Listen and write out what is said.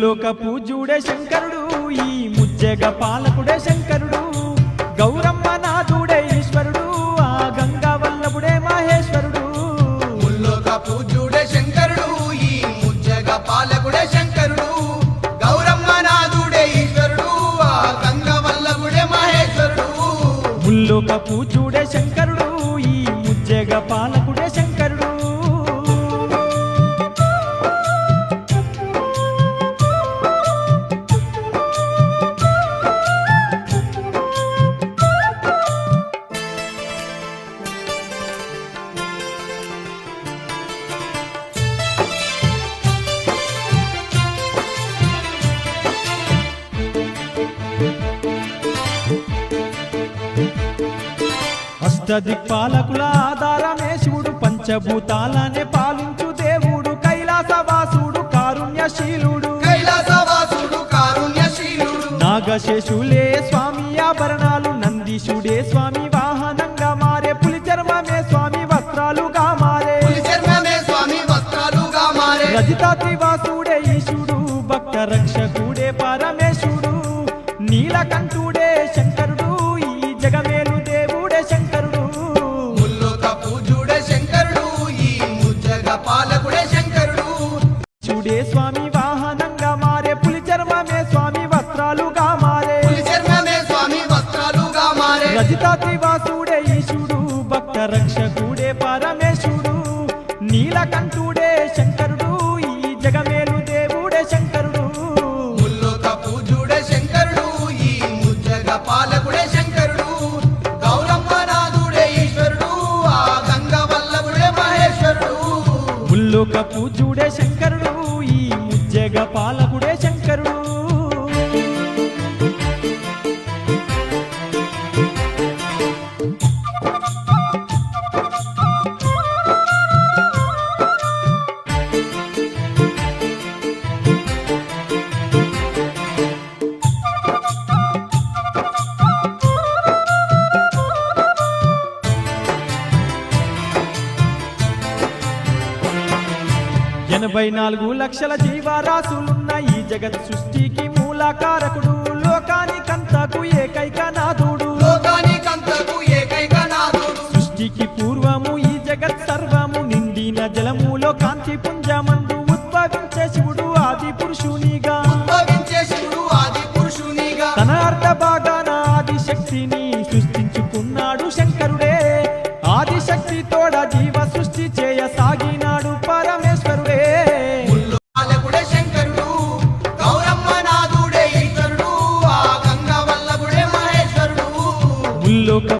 ముల్లోక పూజ్యుడే శంకరుడు ఈ ముజ్జగ పాలకుడే శంకరుడు గౌరమ్మ నాథుడే ఈశ్వరుడు ఆ గంగా వల్లభుడే మహేశ్వరుడు ముల్లోక పూజ్యుడే శంకరుడు ఈ ముజ్జగ పాలకుడే శంకరుడు గౌరమ్మ నాథుడే ఈశ్వరుడు ఆ గంగా వల్లభుడే మహేశ్వరుడు ముల్లోక పూజ్యుడే శంకరుడు ఈ ముజ్జగ పాలకుడే శంకరుడు అష్టదిక్పాలకుల ఆధారమే శివుడు పంచభూతాలనే పాలించు దేవుడు కైలాసవాసుడు కారుణ్యశీలుడు కైలాసవాసుడు కారుణ్యశీలుడు నాగశేషులే స్వామి ఆభరణాలు నందీశుడే స్వామి వాహనంగా మారే పులి చర్మమే స్వామి వస్త్రాలుగా మారే పులి చర్మమే స్వామి వస్త్రాలుగా మారే రజితాత్రివాసుడే ఈశుడు భక్త రక్షకుడే పరమేశుడు నీలకంఠుడే శంకరుడు ఈ జగమేలు దేవుడే శంకరుడు ముల్లోక పూజ్యుడే శంకరుడు ఈ ముజ్జగ పాలకుడే శంకరుడు చూడే స్వామి వాహనంగా మారే పులి చర్మమే స్వామి వస్త్రాలుగా మారే పులి చర్మమే స్వామి వస్త్రాలుగా మారే రజితాత్రివాసుడే ఈశుడు భక్త రక్షకుడే పరమేశుడు నీలకంఠుడే శంకరుడు ఈ జగమేలు దేవుడే శంకరుడు ముల్లోక పూజ్యుడే శంకరుడు ఈ ముజ్జగ పాలకుడే శంకరుడు గౌరమ్మ నాథుడే ఈశ్వరుడు ఆ గంగా వల్లభుడే మహేశ్వరుడు ముల్లోక పూజ్యుడే శంకరుడు ఈ ముజ్జగ పాలకుడే శంకరుడు ఎనభై 4 లక్షల జీవరాశులున్న ఈ జగత్ సృష్టికి మూలకారకుడు లోకానికంతకు ఏకైక నాథుడు లోకానికంతకు ఏకైక నాథుడు సృష్టికి పూర్వము ఈ జగత్ సర్వము నిండిన జలములో కాంతి పుంజమందు ఉద్భవించే శివుడు ఆది పురుషునిగా ఉద్భవించే శివుడు ఆది పురుషునిగా తన అర్ధ భాగాన ఆది శక్తిని సృష్టించుకున్నాడు శంకరుడే ఆది శక్తి తోడ జీవ సృష్టి చేయసాగినాడు పరమేశ్వరుడే పాలకుడే శంకరుడు గౌరమ్మ నాథుడే ఈశ్వరుడు ఆ గంగా వల్లభుడే మహేశ్వరుడు ముల్లోక